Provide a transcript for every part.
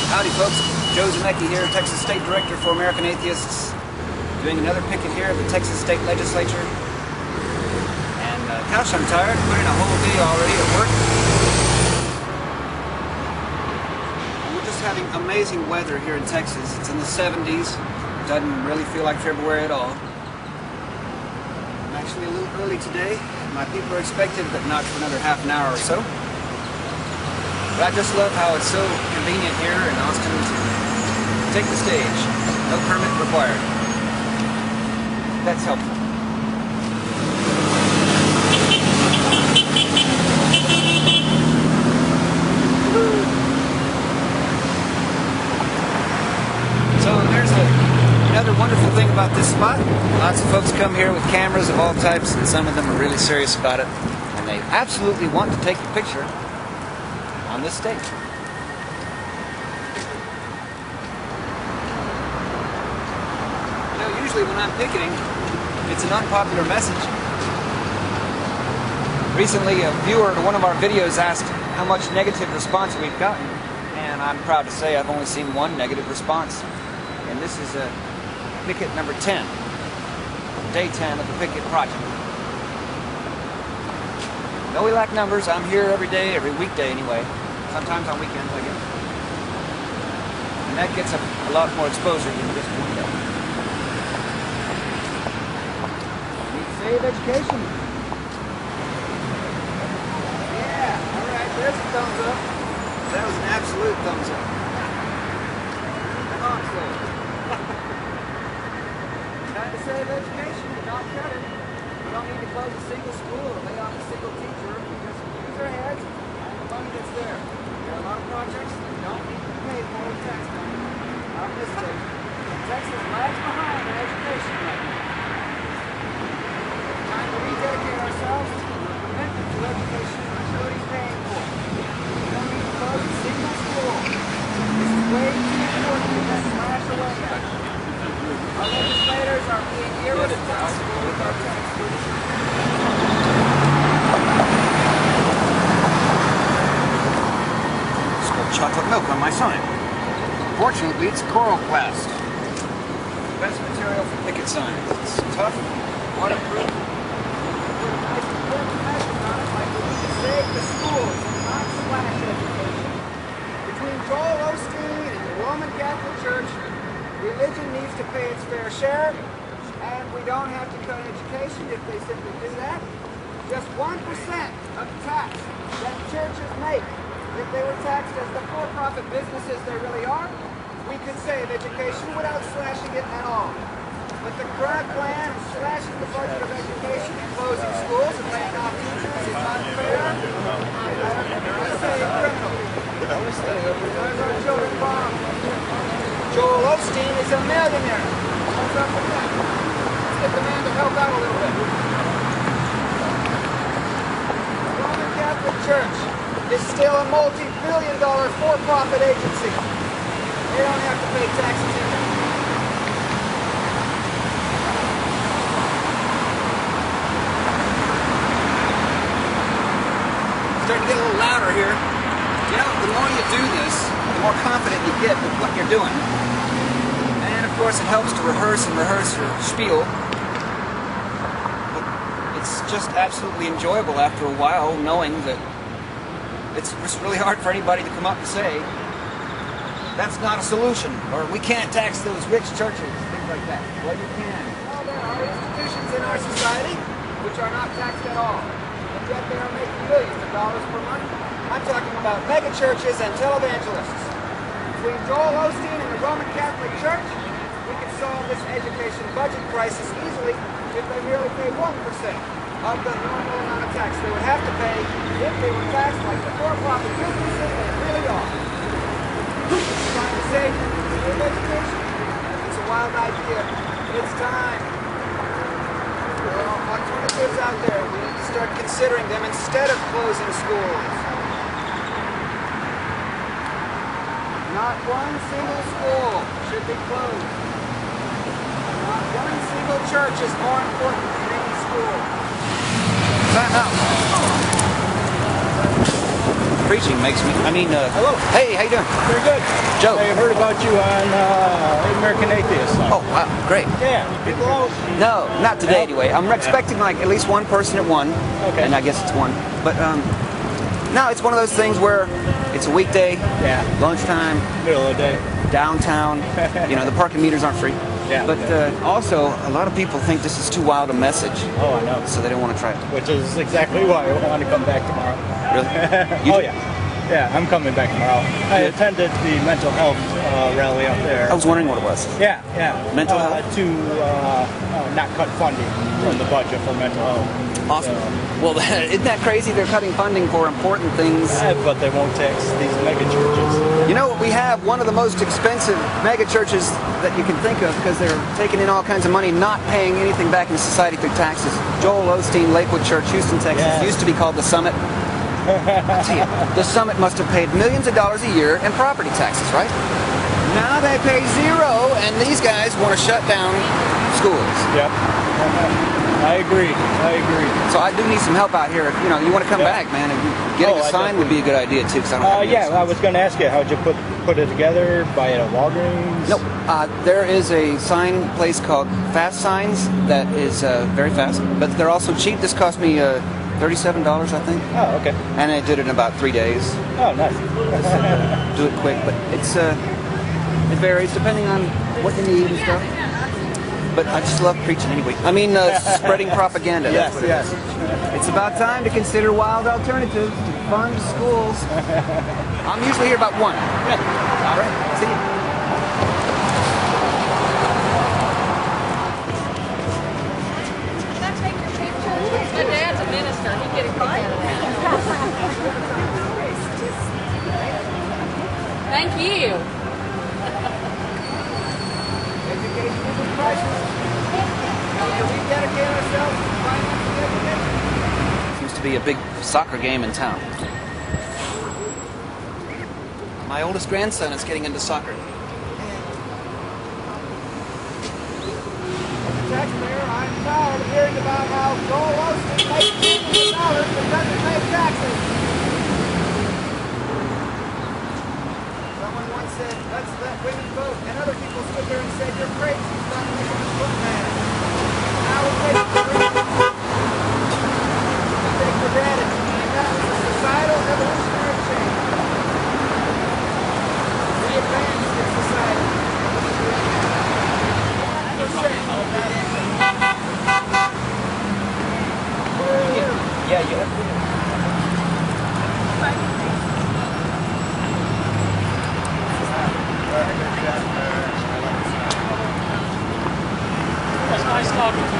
Howdy folks, Joe Zemecki here, Texas State Director for American Atheists, doing another picket here at the Texas State Legislature. And gosh, I'm tired, put in a whole day already at work. And we're just having amazing weather here in Texas. It's in the 70s, doesn't really feel like February at all. I'm actually a little early today. My people are expected, but not for another half an hour or so. But I just love how it's so convenient here in Austin to take the stage. No permit required. That's helpful. So there's another wonderful thing about this spot. Lots of folks come here with cameras of all types, and some of them are really serious about it. And they absolutely want to take a picture on this stage. You know, usually when I'm picketing, it's an unpopular message. Recently, a viewer to one of our videos asked how much negative response we've gotten, and I'm proud to say I've only seen one negative response. And this is picket number 10, day 10 of the picket project. No, we lack numbers. I'm here every day, every weekday anyway. Sometimes on weekends, I guess. And that gets a lot more exposure than just one day. We need to save education. Yeah, all right, there's a thumbs up. That was an absolute thumbs up. Come on, Slade. Trying to save education and not cut it. We don't need to close a single school or lay off a single teacher. We just use our heads and the money that's there. There are a lot of projects that don't need to pay for tax money. Not this state. Texas lags behind in education right now. We're trying to rededicate ourselves to the commitment to education nobody's paying for. We don't need to close a single school. This is way too important to just slash away at. Our legislators are being irresponsible with our tax money. Chocolate milk on my sign. Fortunately, it's Coroplast. Best material for picket signs. It's tough, waterproof. Nice important message on it, like we need to save the schools and not slash education. Between Joel Osteen and the Roman Catholic Church, religion needs to pay its fair share, and we don't have to cut education if they simply do that. Just 1% of the tax that churches make, if they were taxed as the for-profit businesses they really are, we could save education without slashing it at all. But the current plan of slashing the budget of education and closing schools and laying off teachers is unfair. It's a criminal. There's our children bomb. Joel Osteen is a millionaire. What's up with that? Let's get the man to help out a little bit. The Roman Catholic Church is still a multi-billion-dollar for-profit agency. They don't have to pay taxes either. Starting to get a little louder here. You know, the more you do this, the more confident you get with what you're doing. And of course it helps to rehearse your spiel. But it's just absolutely enjoyable after a while knowing that it's really hard for anybody to come up and say, that's not a solution, or we can't tax those rich churches, things like that. Well, you can. Well, there are institutions in our society which are not taxed at all, and yet they are making millions of dollars per month. I'm talking about mega churches and televangelists. Between Joel Osteen and the Roman Catholic Church, we could solve this education budget crisis easily if they merely pay 1% of the normal amount of tax they would have to pay if they were taxed like the for-profit businesses they really are. Trying to save education? It's a wild idea. It's time. There are alternatives out there. We need to start considering them instead of closing schools. Not one single school should be closed. Not one single church is more important than any school. Time out. Preaching makes me, hello. Hey, how you doing? Very good. Joe. get you on American Atheist side. Oh, wow, great. Yeah. People out. No, not today anyway. I'm expecting like at least one person at 1. Okay. And I guess it's 1. But no, it's one of those things where it's a weekday, Yeah. lunchtime, Middle of the day. downtown. You know, the parking meters aren't free. Yeah. But also, a lot of people think this is too wild a message, Oh, I know. so they don't want to try it. Which is exactly why I want to come back tomorrow. Really? You Oh do? yeah. Yeah, I'm coming back tomorrow. I attended the mental health rally up there. I was wondering what it was. Yeah, yeah. Mental health? To not cut funding from the budget for mental health. Awesome. Well, isn't that crazy? They're cutting funding for important things. But they won't tax these mega churches. You know, we have one of the most expensive mega churches that you can think of because they're taking in all kinds of money, not paying anything back into society through taxes. Joel Osteen, Lakewood Church, Houston, Texas, Yes. used to be called the Summit. I tell you, the Summit must have paid millions of dollars a year in property taxes, right? Now they pay 0, and these guys want to shut down schools. Yep. I agree. So I do need some help out here. If you want to come back, man. Getting a sign would be a good idea too. Cause I don't have yeah, I was going to ask you, how'd you put it together? Buy it at Walgreens? Nope. There is a sign place called Fast Signs that is very fast, but they're also cheap. This cost me $37, I think. Oh, okay. And I did it in about 3 days. Oh, nice. Do it quick, but it varies depending on what you need and stuff. But I just love preaching anyway. I mean, spreading propaganda. Yes, That's what it yes. is. It's about time to consider wild alternatives to fund schools. I'm usually here about 1. All right. See you. My dad's a minister. He'd get a kick out of that. Thank you. Education is a crisis. We dedicate ourselves to financial education. Seems to be a big soccer game in town. My oldest grandson is getting into soccer. Taxpayer, I'm tired of hearing about how Joel Osteen makes millions of dollars but doesn't pay taxes. Someone once said, let's let women vote, and other people stood there and said, you're crazy, it's not making us look bad. Now we're taking for granted. We take for granted. And that was a societal evolutionary change. We advanced in society. Yeah, you have to. That's nice talking to you.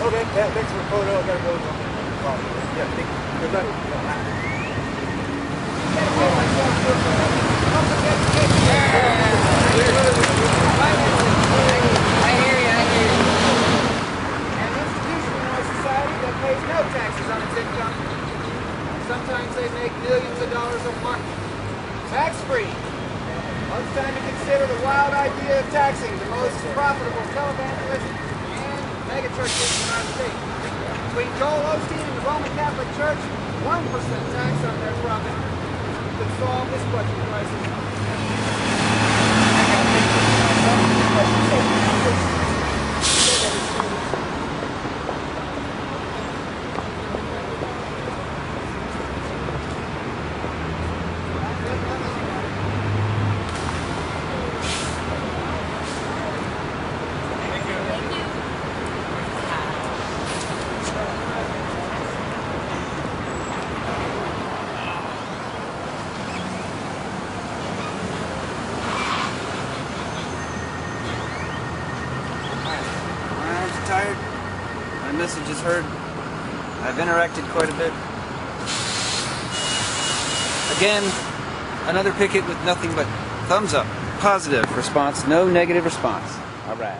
Okay, yeah, thanks for the photo. I gotta go. Yeah, good luck. I hear you. An institution in our society that pays no taxes on its income. Sometimes they make millions of dollars a month. Tax-free. Well, it's time to consider the wild idea of taxing the most profitable televangelists and megachurches in our state. Between Joel Osteen and the Roman Catholic Church, 1% tax on their profit could solve this budget crisis. I'm tired. My message is heard. I've interacted quite a bit. Again, another picket with nothing but thumbs up. Positive response, no negative response. All right.